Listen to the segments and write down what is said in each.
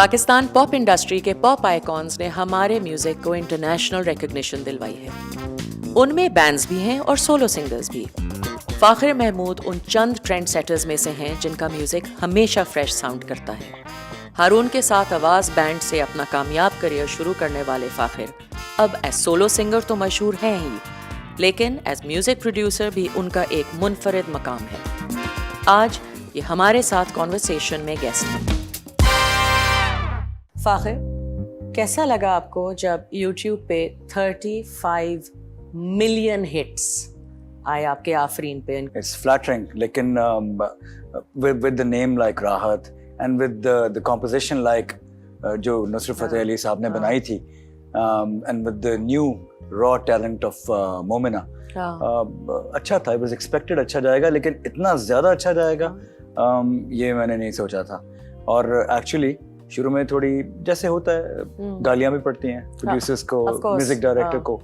Pakistan pop industry के pop icons ने हमारे म्यूजिक को इंटरनेशनल रिकॉग्निशन दिलवाई है। उनमें बैंड्स भी हैं और सोलो सिंगर्स भी। फाखिर महमूद उन चंद ट्रेंड सेटर्स में से हैं जिनका म्यूजिक हमेशा फ्रेश साउंड करता है। हारून के साथ आवाज़ बैंड से अपना कामयाब करियर शुरू करने वाले फाखिर अब एज सोलो सिंगर तो मशहूर हैं ही, लेकिन एज म्यूजिक प्रोड्यूसर भी उनका एक मुनफरिद मकाम है। आज ये हमारे साथ कॉन्वर्सेशन में गेस्ट हैं। फाखिर, कैसा लगा आपको जब YouTube पे 35 मिलियन हिट्स आए आपके आफरीन पे? It's flattering, लेकिन with the name like राहत and with the composition like जो नुसरत फतेह अली साहब ने बनाई थी, and with the new raw talent of Momina, अच्छा था। It was expected अच्छा जाएगा, लेकिन इतना ज़्यादा अच्छा जाएगा ये मैंने नहीं सोचा था। और actually शुरू में थोड़ी जैसे होता है गालियां भी पड़ती हैं प्रोड्यूसर्स को, म्यूजिक डायरेक्टर को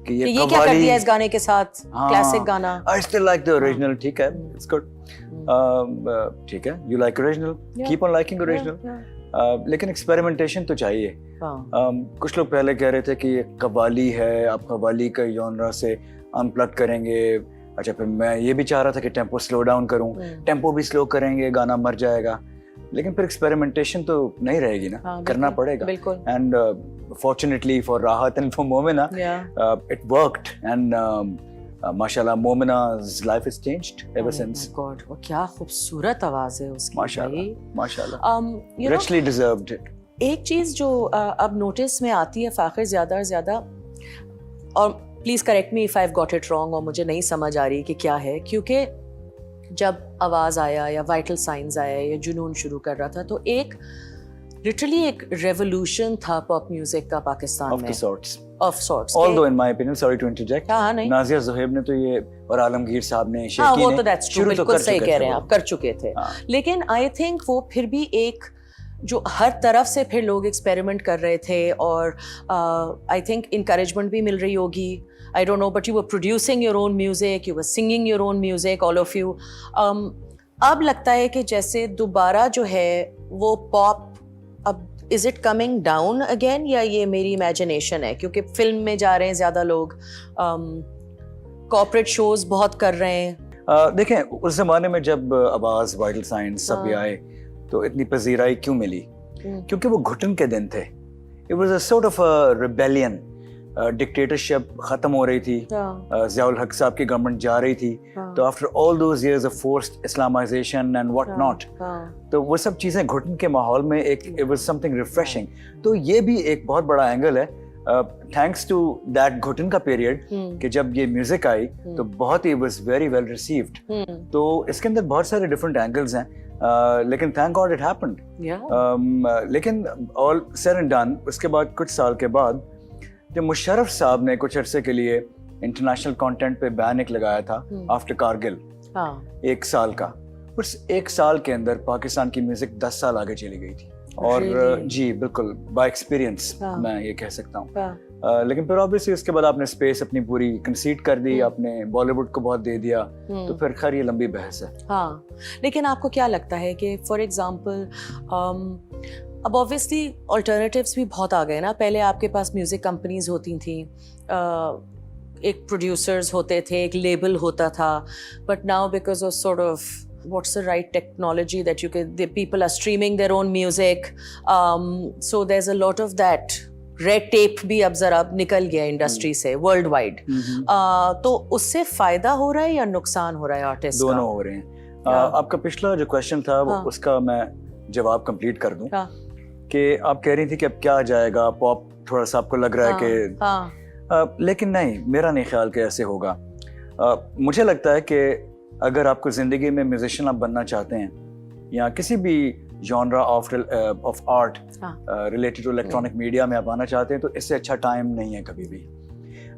कि ये क्या कर दिया इस गाने के साथ, क्लासिक गाना। I still like the original. ठीक है, इट्स गुड, ठीक है, you like original, keep on liking original. लेकिन एक्सपेरिमेंटेशन तो चाहिए। कुछ लोग पहले कह रहे थे कि ये कव्वाली है, आप कव्वाली का जॉनरा से अनप्लग करेंगे। अच्छा, फिर मैं ये भी चाह रहा था कि टेम्पो स्लो डाउन करूं, टेम्पो भी स्लो करेंगे गाना मर जाएगा। लेकिन फिर एक्सपेरिमेंटेशन तो नहीं रहेगी ना, करना पड़ेगा। एंड फॉर्चुनेटली फॉर राहत and for Momina it worked, and माशाल्लाह मोमिना's life has changed ever since. God, वो क्या खूबसूरत आवाज है उसकी। माशाल्लाह richly deserved it. एक चीज जो अब नोटिस में आती है फाखिर ज्यादा ज्यादा, और please correct me if I have got it wrong और मुझे नहीं समझ आ रही कि क्या है, क्योंकि जब आवाज़ आया या वाइटल साइंस आया या जुनून शुरू कर रहा था, तो एक लिटरली एक रेवोल्यूशन था पॉप म्यूजिक का पाकिस्तान में। Of sorts. Although in my opinion, sorry to interject, Nazia Zuhaib ने तो ये और आलमगीर साहब ने, शेकी वो तो that's true, बिल्कुल सही कह रहे हैं आप, कर चुके थे। लेकिन आई थिंक वो फिर भी एक जो हर तरफ से फिर लोग एक्सपेरिमेंट कर रहे थे, और आई थिंक इनकरेजमेंट भी मिल रही होगी। I don't know, but you were producing your own music, you were singing your own music, all of you. अब लगता है कि जैसे दोबारा जो है वो पॉप, अब is it coming down again, या ये मेरी imagination है? क्योंकि फिल्म में जा रहे हैं ज़्यादा लोग, कॉर्पोरेट शोज बहुत कर रहे हैं। देखें, उस जमाने में जब आवाज़, वाइटल साइंस सब भी आए, तो इतनी पजीराई क्यों मिली? क्योंकि वो घुटन के दिन थे। It was a sort of a rebellion. Dictatorship खत्म हो रही थी, ज़ियाउल हक साहब की गवर्नमेंट जा रही थी, तो after all those years of forced Islamisation and what not, तो वो सब चीज़ें घुटन के माहौल में एक इट वाज समथिंग रिफ्रेशिंग। तो ये भी एक बहुत बड़ा एंगल है, थैंक्स टू दैट घुटन का पीरियड, कि जब ये म्यूजिक आई तो बहुत he was very well received. तो इसके अंदर बहुत सारे डिफरेंट एंगल्स हैं, लेकिन थैंक गॉड इट हैपेंड। लेकिन ऑल सेड एंड डन, उसके बाद कुछ साल के बाद जब मुशर्रफ साहब ने कुछ अरसे के लिए इंटरनेशनल कंटेंट पे बैन एक लगाया था आफ्टर कारगिल, 1 साल का, उस 1 साल के अंदर पाकिस्तान की म्यूजिक 10 साल आगे चली गई थी। और जी बिल्कुल बाय एक्सपीरियंस मैं ये कह सकता हूँ। लेकिन फिर ऑब्वियसली उसके बाद आपने स्पेस अपनी पूरी कंसीड कर दी, आपने बॉलीवुड को बहुत दे दिया, तो फिर खैर ये लंबी बहस है। हाँ, लेकिन आपको क्या लगता है कि फॉर एग्जाम्पल अब ऑब्वियसली अल्टरनेटिव्स भी बहुत आ गए ना। पहले आपके पास म्यूजिक कंपनीज होती थी, एक प्रोड्यूसर्स होते थे, एक लेबल होता था, but now because of sort of what's the right technology that you can, the people are streaming their own music, so there's a lot of that red tape भी अब जरा निकल गया इंडस्ट्री से वर्ल्ड वाइड। तो उससे फायदा हो रहा है या नुकसान हो रहा है आर्टिस्ट? दोनों हो रहे हैं। आपका पिछला जो क्वेश्चन था उसका मैं जवाब कंप्लीट कर दूं, कि आप कह रही थी कि अब क्या जाएगा पॉप, थोड़ा सा आपको लग रहा है कि लेकिन नहीं, मेरा नहीं ख्याल कि ऐसे होगा। मुझे लगता है कि अगर आपको ज़िंदगी में म्यूजिशियन आप बनना चाहते हैं, या किसी भी genre of art related to electronic media में आप आना चाहते हैं, तो इससे अच्छा टाइम नहीं है कभी भी।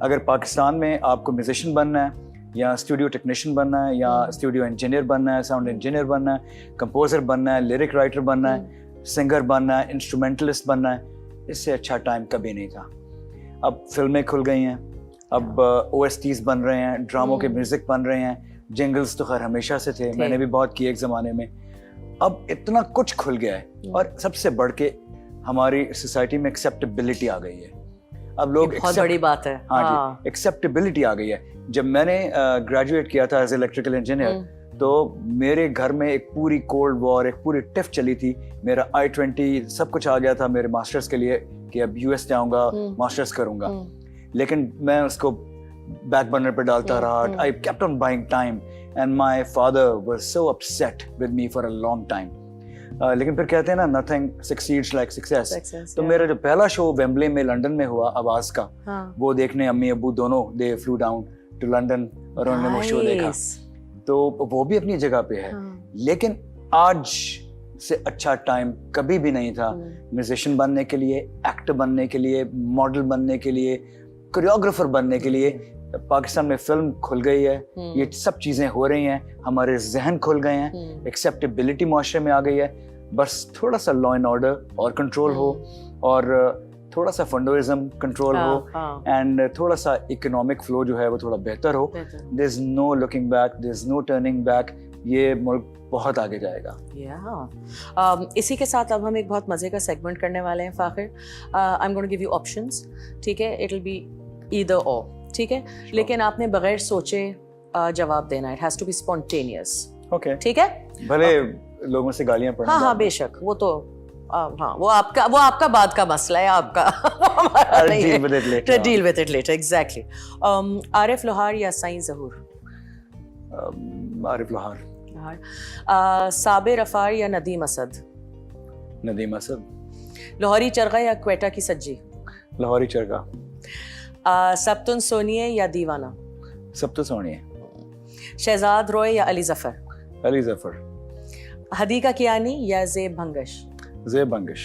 अगर पाकिस्तान में आपको म्यूजिशियन बनना है, या स्टूडियो टेक्नीशियन बनना है, या स्टूडियो इंजीनियर बनना है, साउंड इंजीनियर बनना है, कंपोजर बनना है, लिरिक राइटर बनना है, सिंगर बनना है, इंस्ट्रूमेंटलिस्ट बनना है, इससे अच्छा टाइम कभी नहीं था। अब फिल्में खुल गई हैं, अब OSTs बन रहे हैं, ड्रामों के म्यूजिक बन रहे हैं, जिंगल्स तो खैर हमेशा से थे, मैंने भी बहुत किए एक ज़माने में। अब इतना कुछ खुल गया है, और सबसे बढ़ के हमारी सोसाइटी में एक्सेप्टेबिलिटी आ गई है। अब लोग बहुत बड़ी बात है। हाँ जी, एक्सेप्टेबिलिटी आ गई है। जब मैंने ग्रेजुएट किया था एज इलेक्ट्रिकल इंजीनियर, तो मेरे घर में एक पूरी कोल्ड वॉर, एक पूरी टिफ चली थी। मेरा I-20 सब कुछ आ गया था मेरे मास्टर्स के लिए कि अब US जाऊंगा, मास्टर्स करूंगा, लेकिन मैं उसको बैक बर्नर पे डालता रहा। I kept on buying time and my father was so upset with me for a long time. लेकिन फिर कहते हैं ना, नथिंग सक्सीड्स लाइक सक्सेस। तो मेरा जो पहला शो वेम्बले में लंदन में हुआ आवाज का, वो देखने अम्मी अब्बू दोनों they flew down to London और उन्होंने वो शो देखा। तो वो भी अपनी जगह पे है, लेकिन आज से अच्छा टाइम कभी भी नहीं था म्यूजिशियन बनने के लिए, एक्टर बनने के लिए, मॉडल बनने के लिए, कोरियोग्राफर बनने के लिए। पाकिस्तान में फिल्म खुल गई है, ये सब चीजें हो रही हैं, हमारे जहन खुल गए हैं, एक्सेप्टेबिलिटी मुआशरे में आ गई है। बस थोड़ा सा लॉ एंड ऑर्डर और कंट्रोल हो, और थोड़ा सा फंडोइज्म कंट्रोल हो, एंड थोड़ा सा इकोनॉमिक फ्लो जो है वो थोड़ा बेहतर हो। There is no looking back, there is no turning back. ये मुल्क बहुत आगे जाएगा। इसी के साथ अब हम एक बहुत मजे का सेगमेंट करने वाले हैं Fakhir. I am going to give you options, ठीक है? इट विल बी ईदर और, ठीक है? लेकिन आपने बगैर सोचे जवाब देना है। It has to be spontaneous. Okay, ठीक है? भले लोगों से गालियां पड़ना। हाँ, बेशक, वो तो हाँ, वो आपका बाद का मसला है, आपका deal with it later. Exactly. Arif लोहार या साईं ज़हूर? आरिफ लोहार। साबिर अफार या नदीम असद? नदीम असद। लाहौरी चरगा या क्वेटा की सज्जी? लाहौरी चरगा। सबतुन सोनिए या दीवाना? सबतुन सोनिए। शहजाद रॉय या अली जफर? अली जफर। हदीका कियानी या ज़ेब भंगश? ज़ेब भंगश।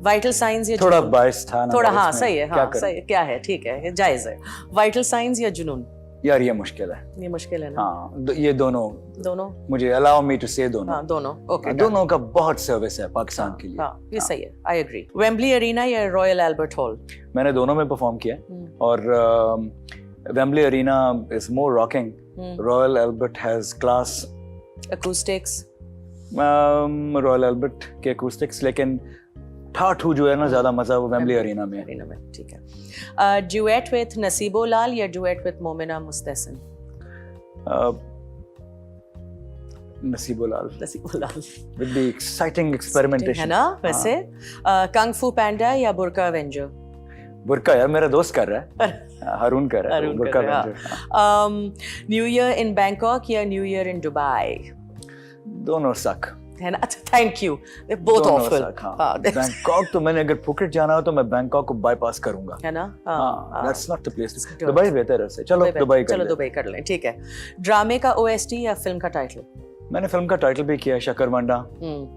वाइटल साइंस या थोड़ा बायस था ना, थोड़ा, हाँ सही है, हाँ सही है, क्या है, ठीक है, जायज है। वाइटल साइंस या जुनून? यार ये मुश्किल है, ये मुश्किल है ना। हाँ, ये दोनों मुझे अलाउ मी टू से दोनों। हाँ, दोनों, ओके। दोनों का बहुत सर्विस है पाकिस्तान के लिए। हाँ, ये सही है, आई एग्री। वेम्बली अरीना या रॉयल एल्बर्ट हॉल? मैंने दोनों में परफॉर्म किया, और Wembley Arena is more rocking, Royal Albert has class acoustics? Royal Albert के acoustics, लेकिन ठाठू जो है ना, ज्यादा मजा वो वेम्बली अरीना में। ठीक है। ड्यूएट विद नसीबो लाल या duet with Momina Mustehsan? Nasibo Lal. Nasibo Lal with the exciting experimentation, है ना वैसे। कंग फू पैंडा या बुर्का एवेंजर? बुर्का, यार मेरा दोस्त कर रहा है, हारून कर रहा है Burka avenger. New year in Bangkok या न्यू ईयर इन दुबई? दोनों सक है ना। Thank you, both awful. Bangkok तो मैंने अगर फुकेट जाना हो तो मैं बैंकॉक को बाईपास करूंगा, है ना। That's not the place. Dubai बेहतर है। चलो दुबई कर लें, ठीक है। ड्रामे का ओएसटी या फिल्म का टाइटल? मैंने फिल्म का टाइटल भी किया है, शकरवंडा,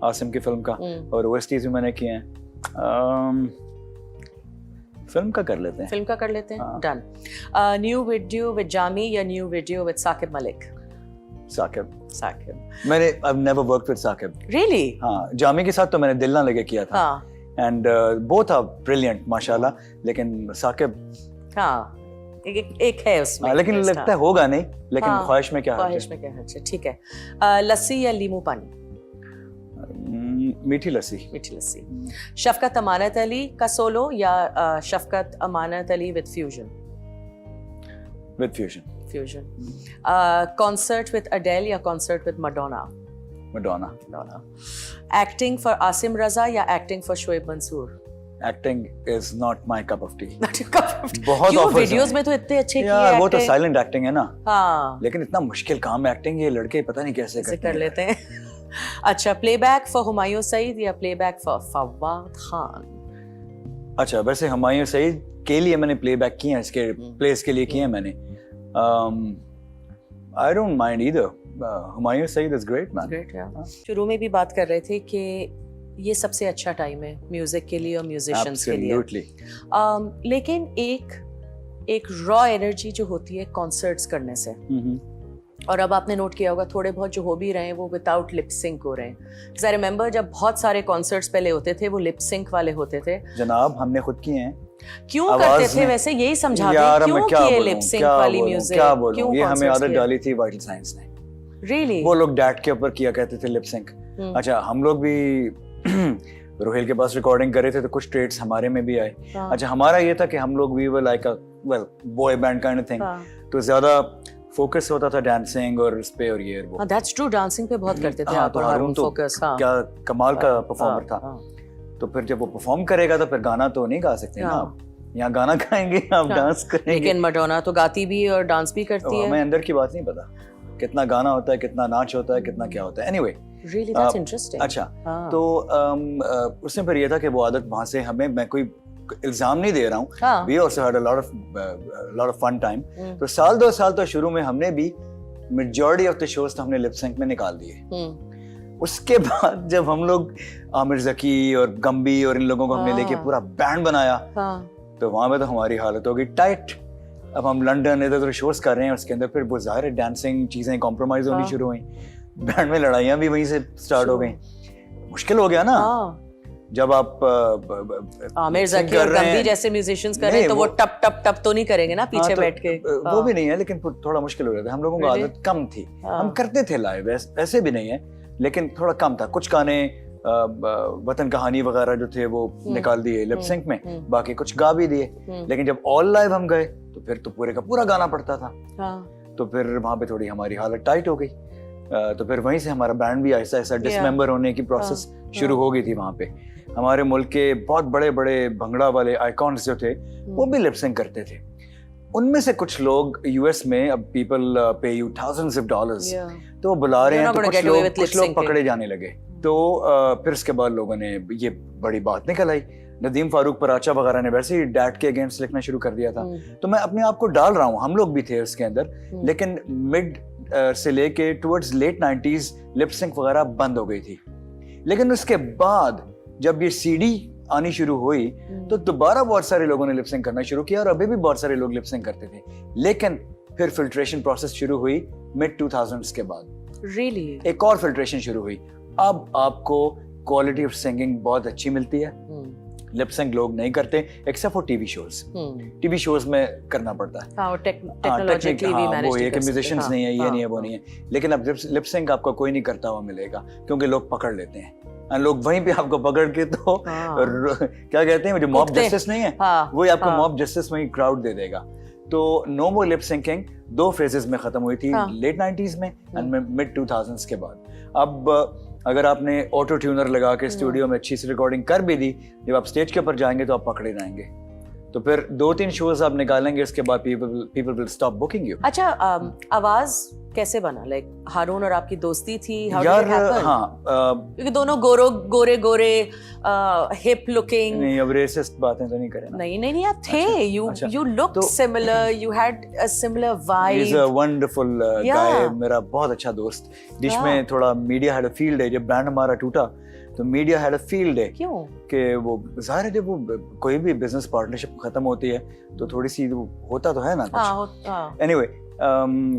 आसिम की फिल्म का, और ओएसटीज भी मैंने किए हैं। फिल्म का कर लेते हैं। Done. New video with Jami या new video with Saqib Malik? Saqib. मैंने I've never worked with Saqib. Really? हाँ, जामी के साथ तो मैंने दिल ना लगे किया था, and both are brilliant माशाल्लाह, लेकिन साकिब एक है उसमें, लेकिन लगता है होगा नहीं, लेकिन ख्वाहिश में क्या है। ठीक है। लस्सी या लीमू पानी? मीठी लस्सी। शफकत अमानत अली का सोलो या Shafqat Amanat Ali with fusion? Fusion. Concert with Adele या concert with Madonna? Madonna. Acting for Asim Raza या acting for Shoaib Mansoor? Acting is not my cup of tea. Not your cup of tea. बहुत offers videos में तो इतने अच्छे किए हैं। वो तो साइलेंट एक्टिंग है ना। हाँ। लेकिन इतना मुश्किल काम है एक्टिंग, ये लड़के पता नहीं कैसे कर लेते हैं। अच्छा, प्लेबैक फॉर हुमायूं सईद या प्लेबैक फॉर फवाद खान? अच्छा, वैसे हुमायूं सईद के लिए मैंने प्लेबैक किए हैं, इसके प्लेस के लिए किए हैं मैंने। I don't mind either. Humayun Saeed is great man. Great, yeah. शुरू में भी बात कर रहे थे कि ये सबसे अच्छा टाइम है म्यूजिक के लिए और म्यूजिशियंस के लिए। Absolutely. लेकिन एक रॉ एनर्जी जो होती है कॉन्सर्ट्स करने से, और अब आपने नोट किया होगा थोड़े बहुत जो हो भी रहे हैं वो विदाउट लिप सिंक हो रहे हैं। आई रिमेंबर जब बहुत सारे कॉन्सर्ट्स पहले होते थे वो लिप सिंक वाले होते थे। जनाब, हमने खुद किए हैं। क्यों करते थे वैसे, यही समझाते हैं क्यों किए लिप सिंक वाली म्यूजिक? क्यों? ये हमें आदत डाली थी वाइटल साइंस ने। Really? वो लोग डैट के ऊपर किया करते थे लिप सिंक। अच्छा, हम लोग भी रोहिल के पास रिकॉर्डिंग कर रहे थे तो कुछ ट्रेड्स हमारे में भी आए। हाँ, अच्छा, हमारा ये था कि हम लोग we were like a well boy band kind of thing, हाँ, तो ज्यादा फोकस होता था डांसिंग और इस पे और ये वो। हाँ, that's true, डांसिंग पे बहुत करते थे हाँ, आप तो और हारून हारून तो फोकस। हाँ, क्या कमाल का हाँ, परफॉर्मर था। हाँ, तो फिर जब वो परफॉर्म करेगा तो फिर गाना तो नहीं गा सकते ना हाँ। आप, यहाँ गाना गाएंगे आप हाँ, डांस करेंगे। लेकिन मडोना तो गाती भी और डांस भी करती है। हमें अंदर की बात नहीं पता कितना गाना होता है, कितना नाच होता है, कितना क्या होता है। Anyway Really, that's interesting. अच्छा, हाँ, तो उसमें फिर ये था कि वो आदत वहां से हमें, मैं कोई इल्जाम नहीं दे रहा हूँ, हाँ, we also had a lot of fun time। हम्म, तो साल 2 साल तो शुरू में हमने भी मेजॉरिटी ऑफ द शोज तो हमने लिप सिंक में निकाल दिए। हम्म, उसके बाद जब हम लोग आमिर जकी और गम्बी और इन लोगों को हमने हाँ। लेके पूरा बैंड बनाया, हाँ, तो वहां पे तो हमारी हालत हो गई टाइट। अब हम लंदन इधर उधर शोज कर रहे हैं, उसके अंदर फिर वो जाहिर है डांसिंग चीजें कॉम्प्रोमाइज होनी हाँ। शुरू हुई, बैंड में लड़ाइयाँ भी वहीं से स्टार्ट हो गई। मुश्किल हो गया ना हाँ, जब आप आमिर sing जकी कर और रहे गंदी हैं। जैसे म्यूजिशियंस कर रहे नहीं, हैं तो वो वो- टप टप टप तो नहीं करेंगे ना पीछे हाँ, तो, बैठ के। वो भी नहीं है, लेकिन थोड़ा मुश्किल हो रहा था। हम लोगों को Really? आदत कम थी, हाँ। हम करते थे लाइव, ऐसे भी नहीं है, लेकिन थोड़ा कम था। कुछ गाने वतन कहानी वगैरह जो थे वो निकाल दिए लिप सिंक में, बाकी कुछ गा भी दिए। लेकिन जब ऑल लाइव हम गए तो फिर तो पूरे का पूरा गाना पड़ता था। हाँ, तो फिर वहां पे थोड़ी हमारी हालत टाइट हो गई। तो फिर वहीं से हमारा बैंड भी ऐसा ऐसा डिसमेंबर होने की प्रोसेस शुरू हो गई थी। वहां पे हमारे मुल्क के बहुत बड़े बड़े भंगड़ा वाले आइकॉन्स जो थे वो भी लिप सिंक करते थे। उनमें से कुछ लोग यूएस में, अब पीपल पे you thousands of dollars, yeah. तो वो बुला रहे You're हैं, not तो gonna get away with कुछ लोग lip-syncing. पकड़े जाने लगे। तो फिर उसके बाद लोगों ने ये बड़ी बात निकल आई, नदीम फारूक पराचा वगैरह ने वैसे ही डैड के अगेंस्ट लिखना शुरू कर दिया था। तो मैं अपने आप को डाल रहा हूँ, हम लोग भी थे उसके अंदर, लेकिन मिड से लेके towards late 90s lip sync वगैरह बंद हो गई थी। लेकिन उसके बाद जब ये सीडी आनी शुरू हुई तो दोबारा बहुत सारे लोगों ने लिप सिंक करना शुरू किया, और अभी भी बहुत सारे लोग लिप सिंक करते थे। लेकिन फिर फिल्ट्रेशन प्रोसेस शुरू हुई मिड 2000s के बाद। Really? एक और फिल्ट्रेशन शुरू हुई। अब आपको क्वालिटी ऑफ सिंगिंग बहुत अच्छी मिलती है, लिप सिंक लोग नहीं करते except for TV shows. TV shows में करना पड़ता है। हाँ, और टेक्नोलॉजिकली भी मैनेज वो ये कि म्यूजिशियंस नहीं है, ये नहीं है, वो नहीं है। लेकिन अब लिप सिंक आपको कोई नहीं करता हुआ मिलेगा, क्योंकि लोग पकड़ लेते हैं, और लोग वहीं पे आपको पकड़ के तो क्या कहते हैं, जो मॉब जस्टिस नहीं है, वही आपको मॉब जस्टिस वहीं क्राउड दे देगा। तो नो मोर लिप सिंकिंग 2 फेजेस में खत्म हुई थी, लेट 90s में एंड मिड 2000s के बाद। अब अगर आपने ऑटो ट्यूनर लगा के स्टूडियो में अच्छी सी रिकॉर्डिंग कर भी दी, जब आप स्टेज के ऊपर जाएंगे तो आप पकड़े जाएंगे। तो फिर 2-3 शोज आप निकालेंगे, उसके बाद people will stop booking you. अच्छा, आवाज कैसे बना? लाइक हारून और आपकी दोस्ती थी? यार हाँ, क्योंकि दोनों गोरे हिप लुकिंग। नहीं, अब रेसिस्ट बातें तो नहीं करें ना। नहीं आप थे, you looked similar, you had a similar vibe. He's a wonderful guy, मेरा बहुत अच्छा दोस्त। जिस में थोड़ा मीडिया हैड अ फील्ड है, जब बैंड हमारा टूटा तो मीडिया हैड अ फील्ड है। क्यों? कि वो जाहिर है जब वो कोई भी बिजनेस पार्टनरशिप खत्म होती है तो थोड़ी सी होता तो है ना कुछ। Anyway,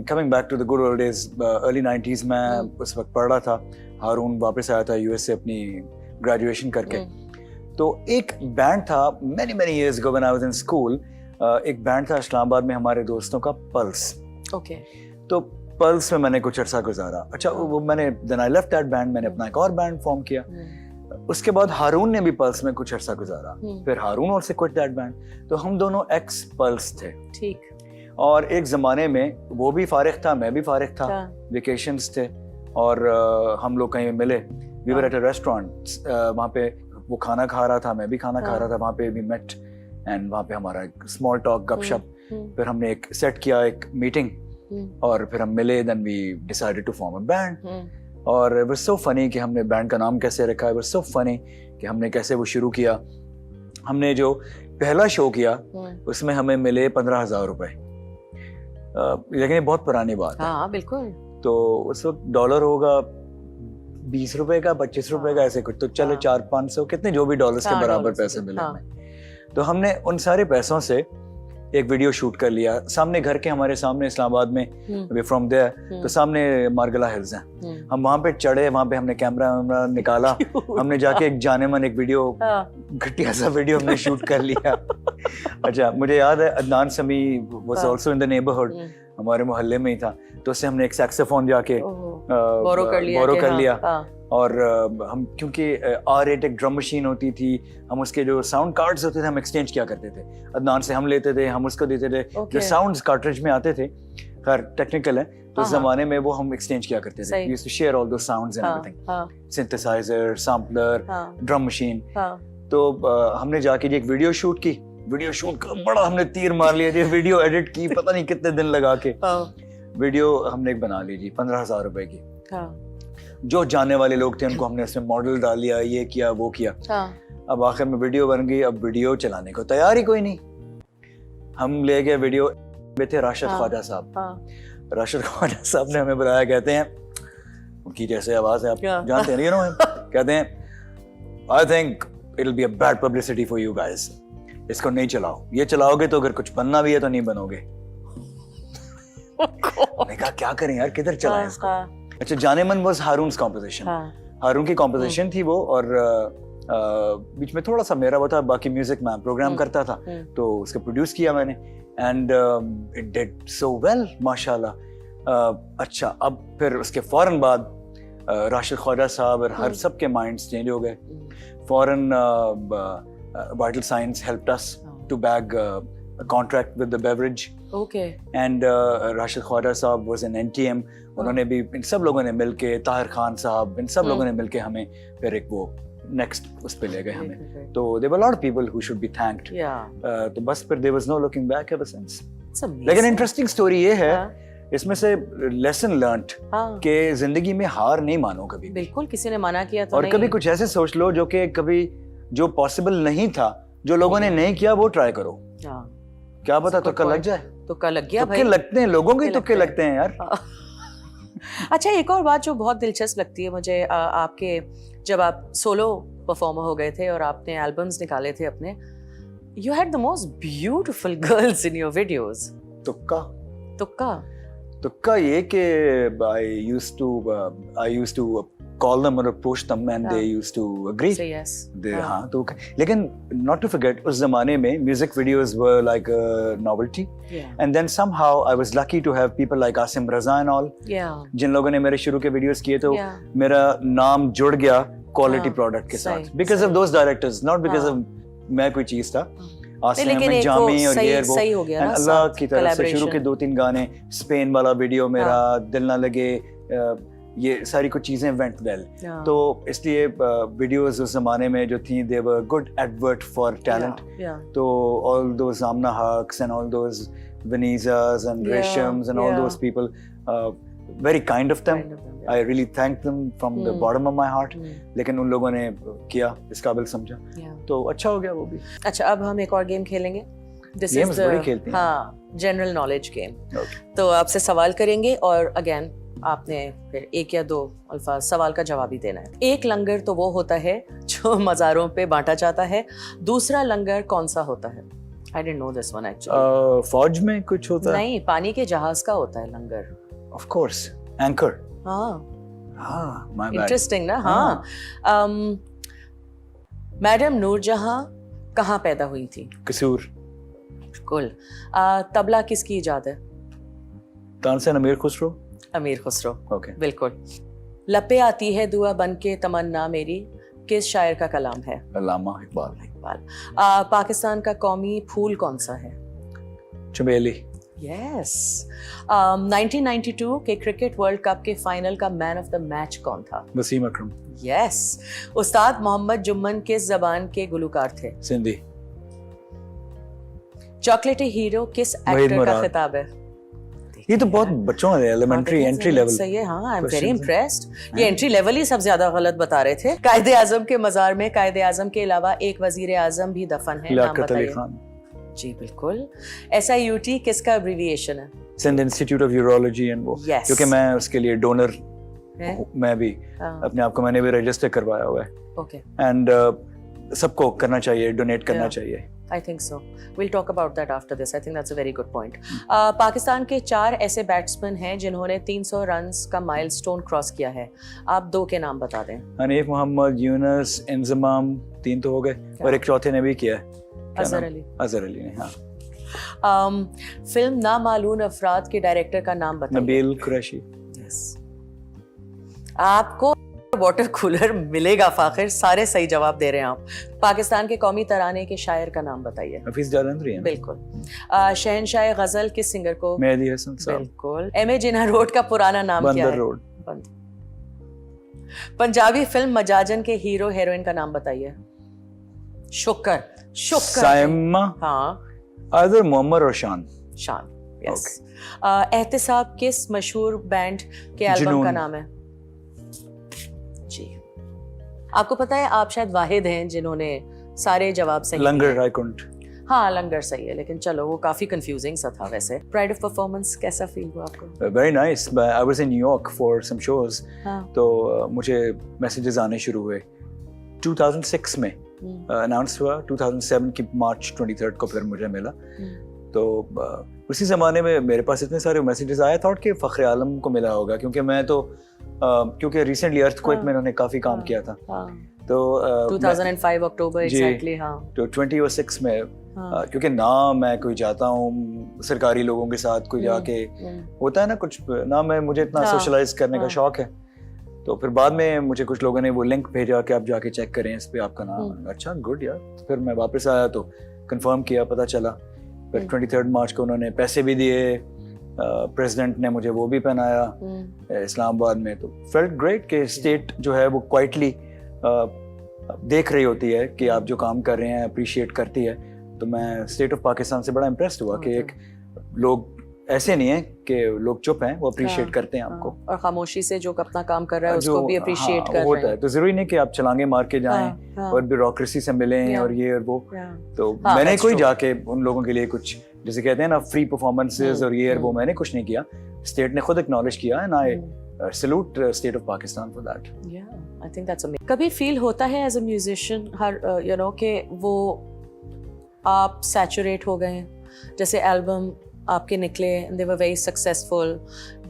coming back to the good old days, early 90s में उस वक्त पढ़ रहा था। हारून वापस आया था यूएस से अपनी ग्रेजुएशन करके। तो एक बैंड था many years ago when I was in school, एक बैंड था इस्लामाबाद में हमारे दोस्तों का, पल्स। ओके। तो पल्स में मैंने कुछ अर्सा गुजारा। अच्छा, वो मैंने then I left that band, मैंने अपना एक और बैंड फॉर्म किया। उसके बाद हारून ने भी पल्स में कुछ अर्सा गुजारा, फिर हारून और से क्विट दैट बैंड। तो हम दोनों एक्स पल्स थे। ठीक। और एक जमाने में वो भी फारिग था, मैं भी फारिग था, वेकेशंस थे, और हम लोग कहीं मिले। We were at a restaurant, वहाँ पे वो खाना खा रहा था, मैं भी खाना खा रहा था, वहाँ पे भी मेट, एंड वहाँ पे हमारा स्मॉल टॉक, गपशप। फिर हमने एक सेट किया, एक मीटिंग, और फिर हम मिले। Then we decided to form a band. और इट वाज सो फनी कि हमने बैंड का नाम कैसे रखा। इट वाज सो फनी कि हमने कैसे वो शुरू किया। हमने जो पहला शो किया उसमें हमें मिले 15,000 रुपए, लेकिन ये बहुत पुरानी बात है। हाँ, बिल्कुल। तो उस वक्त डॉलर होगा 20 रुपए का, 25 रुपए का, ऐसे कुछ। तो चलो 400-500 कितने जो भी डॉलर्स के बराबर पैसे मिले हमें। तो हमने उन सारे पैसों से एक वीडियो शूट कर लिया सामने घर के, हमारे सामने इस्लामाबाद में, वे फ्रॉम देयर, तो सामने मारगला हिल्स हैं। हम वहां पे चढ़े, वहां पे हमने कैमरा निकाला, हमने जाके एक जाने मन एक वीडियो, घटिया सा वीडियो हमने शूट कर लिया। अच्छा, मुझे याद है अदनान समी was also in the neighbourhood, हमारे मोहल्ले में ही था। तो उससे हमने एक सैक्सोफोन जाके बोरो कर लिया। और हम क्योंकि R8 एक ड्रम मशीन होती थी, हम उसके जो साउंड कार्ड्स होते थे हम एक्सचेंज किया करते थे। अदनान से हम लेते थे, हम उसको देते थे। जो साउंड्स कार्ट्रिज में आते थे, खैर टेक्निकल है, तो उस जमाने में वो हम एक्सचेंज किया करते थे। Used to share all those sounds and everything, synthesiser, sampler, drum machine. तो हमने जाके जी एक वीडियो शूट की। वीडियो शूट का बड़ा हमने तीर मार लिया जी, वीडियो एडिट की पता नहीं कितने दिन लगा के। वीडियो हमने एक बना ली जी 15,000 रुपए की। जो जानने वाले लोग थे उनको हमने उसमें मॉडल डाल लिया, ये किया वो किया। अब आखिर में वीडियो बन गई। अब वीडियो चलाने को तैयार ही कोई नहीं। हम ले गए वीडियो में थे राशिद ख्वाजा साहब। राशिद ख्वाजा साहब ने हमें बुलाया, कहते हैं, उनकी जैसे आवाज है आप जानते हैं, कहते हैं I think it will be a bad publicity for you guys, इसको नहीं चलाओ, ये चलाओगे तो अगर कुछ बनना भी है तो नहीं बनोगे। मैंने कहा क्या करें यार, किधर चलाएं इसको। अच्छा, जानेमन वाज हारून्स कॉम्पोजिशन। हारून की कॉम्पोजिशन थी वो, और बीच में थोड़ा सा मेरा वो था, बाकी म्यूजिक मैं प्रोग्राम करता था, तो उसको प्रोड्यूस किया मैंने, and it did so well माशाल्लाह। अच्छा, अब फिर उसके फौरन बाद राशिद ख्वाजा साहब और हर सब के माइंड्स चेंज हो गए। फौरन Vital Signs helped us to bag a contract with the beverage. Okay. And Rashid Khwaja साहब was in NTM. उन्होंने भी, इन सब लोगों ने मिलके, ताहिर खान साहब, इन सब लोगों ने मिलके हमें फिर एक वो नेक्स्ट उस पे ले गए हमें। तो there were a lot of people who should be thanked. तो बस फिर there was no looking back ever since. लेकिन इंटरेस्टिंग स्टोरी ये है, इसमें से लेसन लर्न्ड कि जिंदगी में हार नहीं मानो कभी। बिल्कुल, किसी ने मना किया तो और कभी कुछ ऐसे सोच लो जो कि कभी जो पॉसिबल नहीं था, जो लोगों ने नहीं किया वो ट्राई करो। क्या पता तुक्का लग जाए। तुक्का लग गया भाई। तुक्के लगते हैं, लोगों के तुक्के लगते हैं यार। अच्छा, एक और बात जो बहुत दिलचस्प लगती है मुझे, आपके जब आप सोलो परफॉर्मर हो गए थे और आपने एल्बम्स निकाले थे अपने, you had the most beautiful girls in your videos. तुक्का तुक्का ये कि I used to call them or approach them and they used to agree. Say yes. हाँ, तो लेकिन not to forget, उस जमाने में music videos were like a novelty. And then somehow I was lucky to have people like Asim Raza and all. जिन लोगों ने मेरे शुरू के videos किए, तो मेरा नाम जुड़ गया quality product के साथ, because of those directors, not because of मैं कोई चीज था। आसिम जामी और ये वो, अल्लाह की तरफ से शुरू के 2-3 गाने, स्पेन वाला वीडियो मेरा, दिल ना लगे, ये सारी कुछ चीजें वेंट वेल। तो इसलिए वीडियोस उस जमाने में जो थी, they were good advert for talent. तो all those Amna Haqs and all those Vaneezas and Reshams and all those people, very kind of them. I really thank them from the bottom of my heart. लेकिन उन लोगों ने किया, इस काबिल समझा, तो अच्छा हो गया वो भी। अच्छा, अब हम एक और गेम खेलेंगे। This is the general knowledge game. तो आपसे सवाल करेंगे और अगेन आपने फिर एक या दो अल्फाज सवाल का जवाब ही देना है। एक लंगर तो वो होता है जो मज़ारों पे बांटा जाता है, दूसरा लंगर कौन सा होता है? I didn't know this one actually. फौज में कुछ होता है? नहीं, पानी के जहाज का होता है लंगर। Of course, anchor. my bad. Interesting ना? मैडम नूरजहां कहाँ पैदा हुई थी? कसूर। बिल्कुल। तबला किसकी इजाद है? तानसेन अमीर खुसरो। अमीर खुसरो। Okay. बिल्कुल। लपे आती है दुआ बन के तमन्ना मेरी, किस शायर का कलाम है? अल्लामा इकबाल। पाकिस्तान का कौमी फूल कौन सा है? चमेली। Yes. 1992 के क्रिकेट वर्ल्ड कप के फाइनल का मैन ऑफ द मैच कौन था? वसीम अकरम। Yes. उस्ताद मोहम्मद जुम्मन किस जबान के गुलकार थे? सिंधी। चॉकलेटी हीरो किस एक्टर का खिताब है? ये तो बहुत बच्चों वाले एलिमेंट्री एंट्री लेवल सही है। हाँ, आई एम वेरी इम्प्रेस्ड। ये एंट्री लेवल ही सब ज्यादा गलत बता रहे थे। कायदे आजम के मजार में कायदे आजम के अलावा एक वजीर आजम भी दफन है, नाम बताइए। जी बिल्कुल। SIUT किसका एब्रिविएशन है? Sindh institute of urology and वो, क्योंकि मैं उसके लिए डोनर मैं भी अपने आप को मैंने भी रजिस्टर करवाया हुआ है। ओके। एंड सबको करना चाहिए, डोनेट करना चाहिए। I think so. We'll talk about that after this. I think that's a very good point. Pakistan के 4 ऐसे बैट्समैन हैं जिन्होंने 300 रन्स का माइलस्टोन क्रॉस किया है। आप 2 के नाम बता दें। हनीफ मोहम्मद, यूनुस, इंजमाम, 3 तो हो गए, और एक चौथे ने भी किया है, अजहर अली ने। हाँ। फिल्म नामालूम अफराद के डायरेक्टर का नाम बताइए। नबील कुरैशी। Yes. आपको वाटर कूलर मिलेगा फाखिर, सारे सही जवाब दे रहे हैं आप। पाकिस्तान के कौमी तराने के शायर का नाम बताइए। हफीज जालंधरी है। बिल्कुल। शहनशाह गजल किस सिंगर को? मेहदी हसन साहब। बिल्कुल। एम.ए. जिन्ना रोड का पुराना नाम क्या है? बंदर रोड। पंजाबी फिल्म मजाजन के हीरो हीरोइन का नाम बताइए। शुक्र साइमा। हाँ, आदर मोहम्मद और शान। यस। एहतिसाब किस मशहूर बैंड के एल्बम का नाम है? जी, आपको पता है आप शायद वाहिद हैं जिन्होंने सारे जवाब सही दिए। लंगर रायकुंड। हाँ, लंगर सही है, लेकिन चलो वो काफी कंफ्यूजिंग सा था। वैसे प्राइड ऑफ परफॉर्मेंस कैसा फील हुआ आपको? Very nice. I was in New York for some shows. हाँ। तो मुझे मैसेजेस आने शुरू हुए 2006 में। अनाउंस हुआ 2007 की मार्च 23 को, फिर मुझे मिला। तो उसी ज़माने में मेरे पास इतने सारे मैसेजेस आए, थॉट कि फ़ख्र आलम को मिला होगा, क्योंकि मैं तो क्योंकि रिसेंटली अर्थक्वेक में उन्होंने काफ़ी काम किया था। तो 2005 अक्टूबर एग्जैक्टली। हाँ, तो 2006 में क्योंकि ना मैं कोई जाता हूँ सरकारी लोगों के साथ कोई जाके, होता है ना कुछ, ना मैं मुझे इतना सोशलाइज करने का शौक है। तो फिर बाद में मुझे कुछ लोगों ने वो लिंक भेजा कि आप जाके चेक करें इस पे आपका नाम। अच्छा, गुड यार। तो फिर मैं वापस आया तो कंफर्म किया, पता चला। फिर 23 मार्च को उन्होंने पैसे भी दिए, प्रेसिडेंट ने मुझे वो भी पहनाया इस्लामाबाद में। तो फेल्ट ग्रेट कि स्टेट जो है वो क्वाइटली देख रही होती है कि आप जो काम कर रहे हैं, अप्रिशिएट करती है। तो मैं स्टेट ऑफ पाकिस्तान से बड़ा इम्प्रेस्ड हुआ कि एक लोग ऐसे नहीं है कि लोग चुप हैं, वो अप्रिशिएट करते हैं आपको, और खामोशी से जो अपना काम कर रहा है उसको भी अप्रिशिएट कर रहे हैं। तो जरूरी नहीं कि आप छलांगे मार के जाएं और ब्यूरोक्रेसी से मिलें और ये और वो। तो मैंने कोई जाके उन लोगों के लिए कुछ, जैसे कहते हैं ना, फ्री परफॉर्मेंसेस और ये और वो, मैंने कुछ नहीं किया। स्टेट ने खुद एक्नॉलेज किया है, I salute state of Pakistan for that. I think that's amazing. कभी फील होता है एज अ म्यूजिशियन, हर यू नो कि वो आप सैचुरेट हो गए हैं, जैसे एल्बम आपके निकले and they were very successful,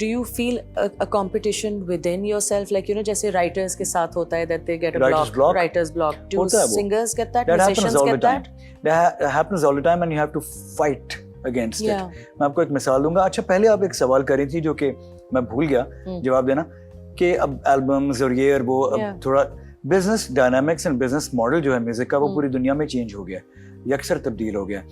do you feel a competition within yourself, like you know जैसे writers के साथ होता है that they get a writer's block, do singers get that, musicians get that? That happens all the time and you have to fight against it. मैं आपको एक मिसाल दूंगा। अच्छा, पहले आप एक सवाल कर रही थी जो कि मैं भूल गया जवाब देना, कि अब एल्बम्स और ये और वो, अब थोड़ा business dynamics and business model जो है म्यूजिक का, वो पूरी दुनिया में चेंज हो गया, यकसर तब्दील हो गया।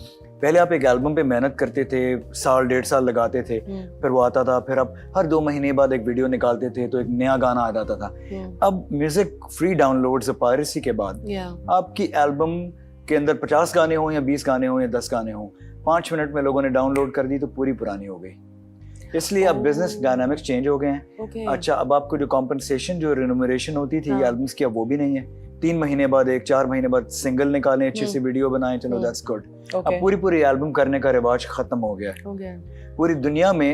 पहले आप एक एल्बम पे मेहनत करते थे, साल 1.5 साल लगाते थे, फिर वो आता था, फिर आप हर 2 महीने बाद एक वीडियो निकालते थे तो एक नया गाना आ जाता था। अब म्यूजिक फ्री डाउनलोड्स और पायरेसी के बाद आपकी एल्बम के अंदर 50 गाने हो या 20 गाने हो या 10 गाने हो, 5 मिनट में लोगों ने डाउनलोड कर दी तो पूरी पुरानी हो गई। इसलिए अब बिजनेस डायनामिक्स चेंज हो गए हैं। अच्छा, अब आपको जो कॉम्पनसेशन, जो रिन्यूमरेशन होती थी एल्बम्स की, अब वो भी नहीं है। 3 महीने बाद, 4 महीने बाद सिंगल निकालें, अच्छी सी वीडियो बनाएं, चलो दैट्स गुड। अब पूरी एल्बम करने का रिवाज खत्म हो गया है। पूरी दुनिया में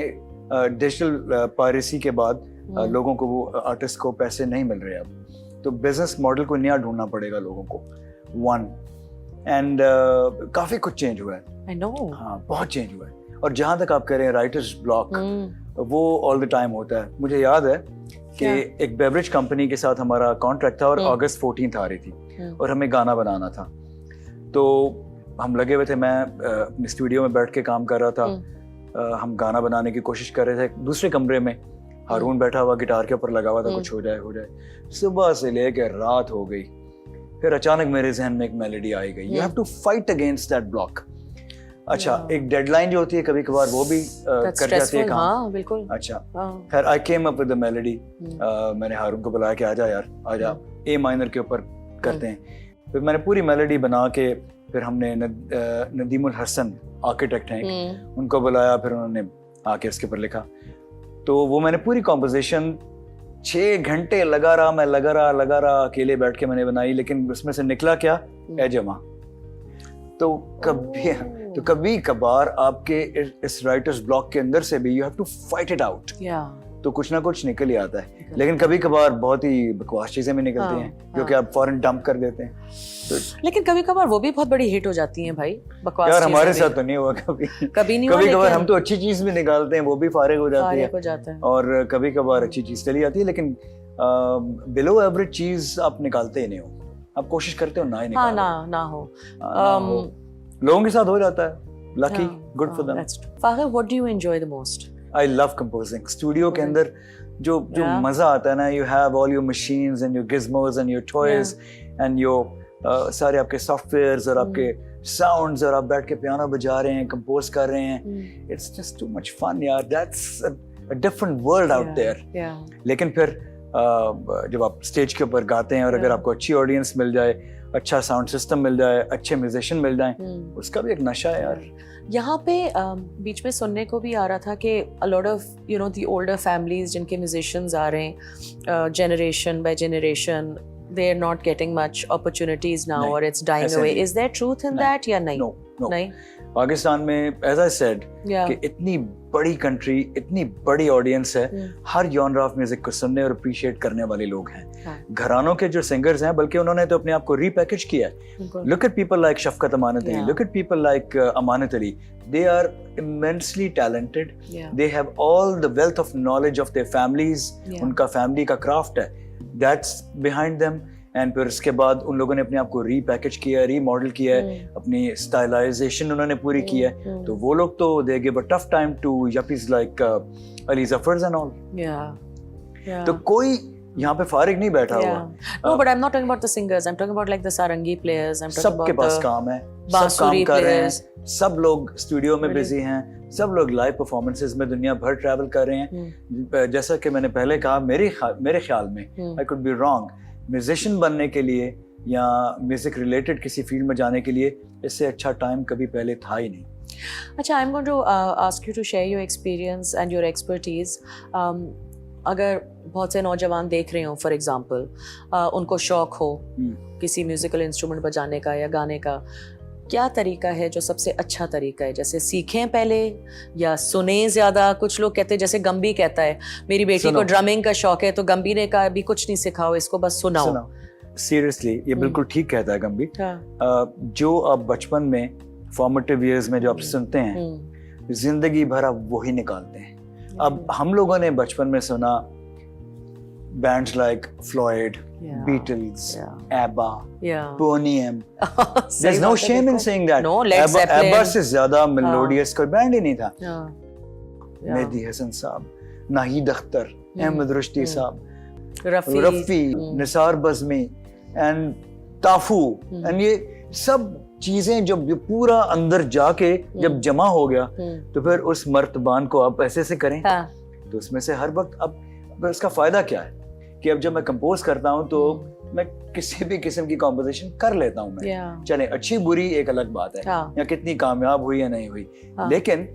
डिजिटल पायरेसी के बाद लोगों को, वो आर्टिस्ट को पैसे नहीं मिल रहे अब। तो बिजनेस मॉडल को नया ढूंढना पड़ेगा लोगों को। एंड काफी कुछ चेंज हुआ है। I know. हाँ, बहुत चेंज हुआ है। और जहाँ तक आप कह रहे हैं राइटर्स ब्लॉक, वो ऑल द टाइम होता है। मुझे याद है कि एक बेवरेज कंपनी के साथ हमारा कॉन्ट्रैक्ट था और अगस्त 14 आ रही थी और हमें गाना बनाना था। तो हम लगे हुए थे, मैं अपने स्टूडियो में बैठ के काम कर रहा था। हम गाना बनाने की कोशिश कर रहे थे। दूसरे कमरे में हारून बैठा हुआ गिटार के ऊपर लगा हुआ था, कुछ हो जाए हो जाए। सुबह से लेके रात हो गई, फिर अचानक मेरे जहन में एक मेलोडी आई गई। You have to fight against that block. अच्छा, एक डेडलाइन जो होती है कभी कभार, वो भी कर जाती है काम। हाँ, बिल्कुल। अच्छा, फिर I came up with the melody. मैंने हारून को बुलाया कि आजा यार, आजा, ए माइनर के ऊपर करते हैं। फिर मैंने पूरी मेलोडी बना के, फिर हमने नदीमुल हसन आर्किटेक्ट हैं, उनको बुलाया, फिर उन्होंने आके उसके ऊपर लिखा। तो वो मैंने पूरी कॉम्पोजिशन 6 घंटे लगा रहा अकेले बैठ के मैंने बनाई। लेकिन उसमें से निकला क्या? ए जमा। तो कभी कभार आपके इस राइटर्स ब्लॉक के अंदर से भी you have to fight it out. तो कुछ ना कुछ निकल ही आता है। लेकिन कभी कभार बहुत ही बकवास चीजें भी निकलती हैं, क्योंकि आप फौरन डंप कर देते हैं। तो लेकिन कभी कभार वो भी बहुत बड़ी हिट हो जाती हैं भाई, बकवास। यार हमारे साथ तो नहीं हुआ कभी नहीं हुआ। कभी कभार हम तो अच्छी चीज भी निकालते हैं, वो भी फारिग हो जाती है। और कभी कभार अच्छी चीज चली जाती है, लेकिन बिलो एवरेज चीज आप निकालते ही नहीं हो। आप कोशिश करते हो ना ही निकालो। ना हो। लोगों के साथ हो जाता है। Lucky, good for them. Fakhir, what do you enjoy the most? I love composing. Studio के अंदर जो Yeah. मजा आता है ना, you have all your machines and your gizmos and your toys and your सारे आपके सॉफ्टवेयर्स और आपके साउंड्स, और आप बैठ के पियानो बजा रहे हैं, कंपोज कर रहे हैं. It's just too much fun यार. That's a different world out there. लेकिन फिर जब आप स्टेज के ऊपर गाते हैं और अगर आपको अच्छी ऑडियंस मिल जाए, अच्छा साउंड सिस्टम मिल जाए, अच्छे म्यूजिशियन मिल जाए, उसका भी एक नशा है यार. यहाँ पे बीच में सुनने को भी आ रहा था कि a lot of the older families जिनके musicians आ रहे हैं generation by generation, they are not getting much opportunities now or it's dying away. Is there truth in that या नहीं? No. नहीं. पाकिस्तान में as I said कि इतनी बड़ी कंट्री, इतनी बड़ी ऑडियंस है, हर जॉनर ऑफ म्यूजिक को सुनने और अप्रिशिएट करने वाले लोग हैं. घरानों के जो सिंगर्स हैं, बल्कि उन्होंने तो अपने आप को रीपैकेज किया है. Look at people like Shafqat Amanat Ali, look at people like Amanat Ali. They are immensely talented. They have all the wealth of knowledge of their families. उनका फैमिली का क्राफ्ट है. That's behind them. एंड फिर उसके बाद उन लोगों ने अपने आप को रीपैकेज किया, रीमॉडल किया है, अपनी स्टाइलाइजेशन उन्होंने पूरी की है. तो वो लोग तो they give a tough time to yuppies like Ali Zafars and all. तो कोई यहाँ पे फारिग नहीं बैठा हुआ. No, but I'm not talking about the singers. I'm talking about like the sarangi players. I'm talking सबके about पास the काम है, सब बांसुरी काम कर रहे हैं, players. सब लोग स्टूडियो में बिजी हैं, सब लोग लाइव परफॉर्मेंसेस में दुनिया भर ट्रैवल कर रहे हैं. जैसा कि मैंने पहले कहा, मेरे ख्याल में, I could be wrong, musician बनने के लिए या म्यूजिक रिलेटेड किसी फील्ड में जाने के लिए इससे अच्छा टाइम कभी पहले था ही नहीं. अच्छा, I am going to ask you to share your experience and your expertise. अगर बहुत से नौजवान देख रहे हो, फॉर एग्जांपल, उनको शौक हो किसी म्यूजिकल इंस्ट्रूमेंट बजाने का या गाने का, क्या तरीका है जो सबसे अच्छा तरीका है? जैसे सीखें पहले या सुने ज़्यादा? कुछ लोग कहते हैं, जैसे गंबी कहता है मेरी बेटी को ड्रमिंग का शौक है, तो गंबी ने कहा अभी कुछ नहीं सिखाओ इसको, बस सुनाओ. सीरियसली, ये बिल्कुल ठीक कहता है गंबी. जो आप बचपन में फॉर्मेटिव ईयर्स में जो आप सुनते हैं, जिंदगी भर आप वही निकालते हैं. अब हम लोगों ने बचपन में सुना bands like Floyd, Beatles, ABBA, Boney M. There's no shame in saying that. No, Led Zeppelin. ABBA से ज़्यादा मेलोडियस कोई बैंड ही नहीं था. मेहदी हसन साहब, नाहिद अख्तर, अहमद रुश्दी साहब, रफ़ी, निसार बज़मी एंड ताफू, एंड ये सब चीजें जब पूरा अंदर जाके जब जमा हो गया, तो फिर उस मर्तबान को आप ऐसे से करें. तो उसमें से हर वक्त अब उसका फायदा क्या है कि अब जब मैं कंपोज करता हूँ तो मैं किसी भी किस्म की कॉम्पोजिशन कर लेता हूँ मैं. चले अच्छी बुरी एक अलग बात है, या कितनी कामयाब हुई या नहीं हुई, लेकिन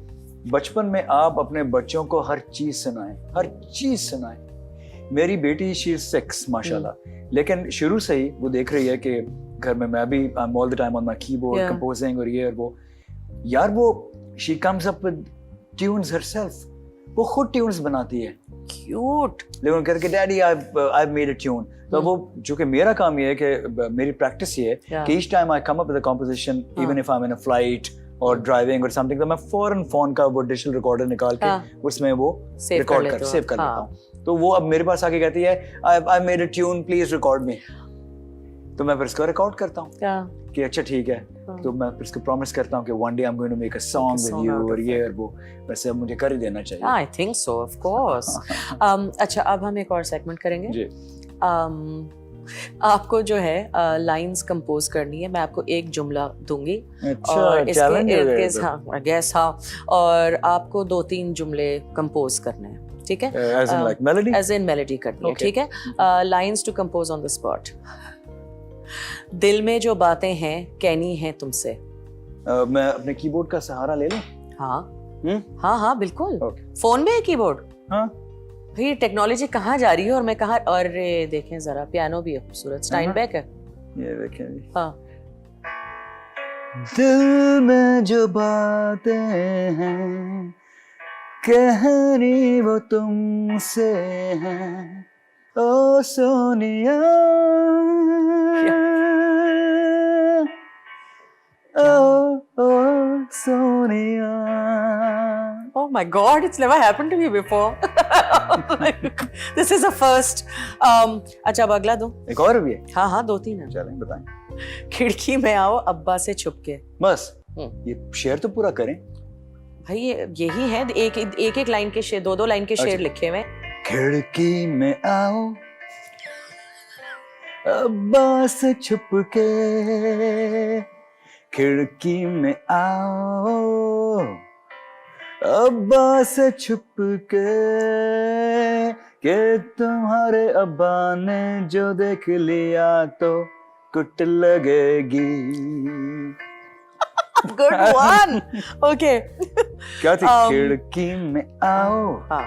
बचपन में आप अपने बच्चों को हर चीज सुनाएं, हर चीज सुनाएं. मेरी बेटी शी इज 6 माशाल्लाह, लेकिन शुरू से ही वो देख रही है कि घर में मैं भी I am all the time on my keyboard composing और ये और वो. यार वो she comes up with tunes herself, वो खुद ट्यून्स बनाती है. क्यूट. लेकिन करके daddy I made a tune. तो वो जो कि मेरा काम ये है कि मेरी प्रैक्टिस ये है कि each time I come up with a composition, even if I am in a flight और ड्राइविंग और समथिंग, तो मैं फौरन फोन का वो डिजिटल रिकॉर्डर निकाल के उसमें वो रिकॉर्ड कर सेव कर लेता हूँ. तो वो अब मेरे पास आके कहती है I made a tune, please record me. तो मैं फिर इसको रिकॉर्ड करता हूँ कि अच्छा ठीक है. तो मैं फिर इसको प्रॉमिस करता हूँ कि one day I am going to make a song with you और ये और वो. वैसे अब मुझे कर ही देना चाहिए. I think so, of course. अच्छा, अब हम एक और सेगमेंट करेंगे जी. आपको जो है लाइंस कंपोज करनी है. मैं आपको एक जुमला दूंगी. अच्छा, और चैलेंज हाँ, और आपको 2-3 जुमले कंपोज करने हैं. ठीक है? As in like melody, as in melody करनी है. ठीक है? Lines to compose on the spot. दिल में जो बातें हैं कहनी है तुमसे. मैं अपने कीबोर्ड का सहारा ले लूं? हाँ बिल्कुल. फोन में है कीबोर्ड? हाँ. भाई टेक्नोलॉजी कहाँ जा रही है और मैं कहाँ. अरे देखें जरा, पियानो भी है खूबसूरत, स्टाइनबेक है. ये देखें जी. हाँ. दिल में जो बातें हैं कहनी वो तुमसे हैं, ओ Sonia, oh Sonia. Oh my God, it's never happened to me before. This is a first. अच्छा, अब अगला दो. एक और भी है? हाँ 2-3 है. चलें बताएं. खिड़की में आओ अब्बा से छुप के. बस ये शेर तो पूरा करें भाई. यही है, एक लाइन के शेर, 2 लाइन के शेर लिखे हुए. खिड़की में आओ अब्बा से छुप के, खिड़की में आओ अब्बा से छुप के तुम्हारे अब्बा ने जो देख लिया तो कुट लगेगी। Good one. ओके, क्या थी? खिड़की में आओ। हाँ,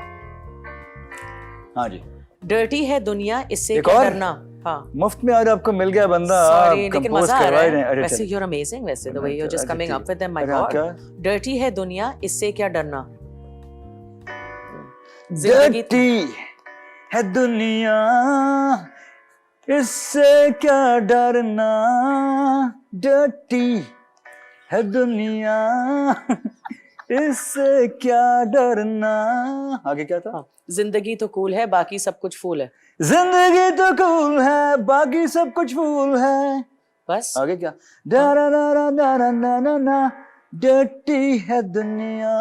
हाँ जी। डर्टी है दुनिया, इससे एक क्या और? डरना। हाँ, मुफ्त में आज आपको मिल गया बंदा, सॉरी, आप लेकिन कंपोज मजा आ करवा रहा ही रहे हैं। है। अरे वैसे चल। you're amazing, वैसे the way you're just अच्छा, coming ठीक। up with them, my अरे God. क्या? डर्टी है दुनिया, इससे क्या डरना। जिंदगी डर्टी है दुनिया, इससे क्या डरना। डर्टी है दुनिया, इससे क्या डरना। आगे क्या था? हाँ, जिंदगी तो कूल है, बाकी सब कुछ फूल है। जिंदगी तो कूल है, बाकी सब कुछ फूल है। बस आगे क्या? डरा डरा डरा डरा ना, डर्टी है दुनिया,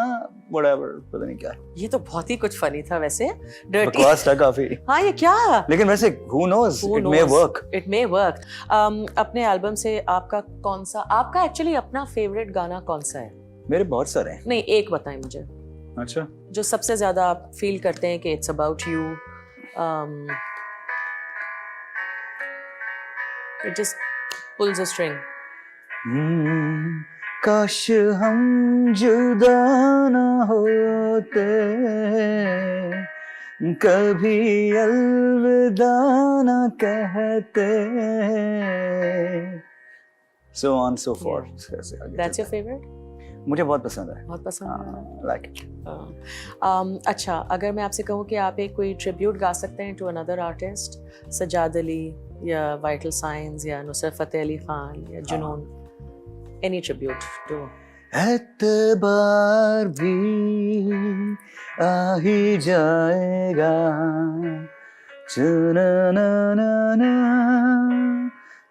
व्हाटएवर, पता नहीं क्या है। ये तो बहुत ही कुछ फनी था वैसे। डर्टी, बकवास था काफी, हाँ ये क्या, लेकिन वैसे who knows, it may work. It may work. अपने एल्बम से आपका कौन सा, आपका एक्चुअली अपना फेवरेट गाना कौन सा है? मेरे बहुत सारे हैं। नहीं, एक बताएं मुझे अच्छा, जो सबसे ज्यादा आप फील करते हैं कि it's about you, it just pools a string. काश हम जुदा न होते, कभी अलविदा न कहते, so on so forth। ऐसे आगे दैट्स चलते योर फेवरेट? हैं। मुझे बहुत पसंद है। बहुत पसंद है। Like it. अच्छा, अगर मैं आपसे कहूँ कि आप एक कोई ट्रिब्यूट गा सकते हैं to another artist, Sajjad Ali या वाइटल साइंस या नुसरत फतेह अली खान या जुनून, एनी ट्रिब्यूट टू। एतबार भी आ ही जाएगा, चुना ना ना ना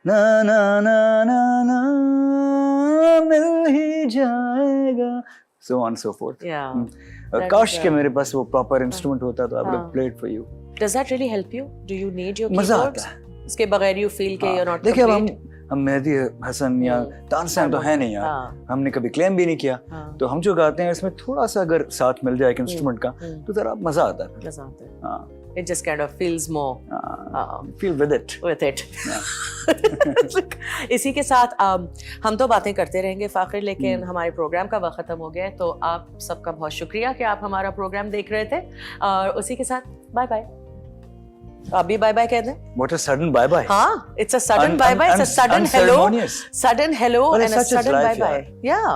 ना ना ना ना ना, मिल ही जाएगा, so on so forth। Yeah. काश के मेरे पास वो प्रॉपर इंस्ट्रूमेंट होता तो आई वुड हाँ। Play it for you. Does that really help you? Do you need your मजा keyboards? आता है। इसके बगैर you feel कि you're not देखिए अब complete? हम मेहदी हसन या तानसेन तो है नहीं यार, हाँ, हमने कभी क्लेम भी नहीं किया, हाँ, तो हम जो गाते हैं इसमें थोड़ा सा अगर साथ मिल जाए एक इंस्ट्रूमेंट का तो जरा मजा आता है। मजा आता है। हाँ, It just kind of feels more feel with it. with it. इसी के साथ हम तो बातें करते रहेंगे फाखिर, लेकिन हमारे प्रोग्राम का वक्त खत्म हो गया है, तो आप सबका बहुत शुक्रिया कि आप हमारा प्रोग्राम देख रहे थे, और उसी के साथ बाय बाय। आप भी बाय बाय कह दें। What a sudden bye bye। हाँ, it's a sudden bye bye, it's a sudden hello, Unceremonious। sudden hello Well, and it's a such is sudden life, bye bye। यार। Yeah.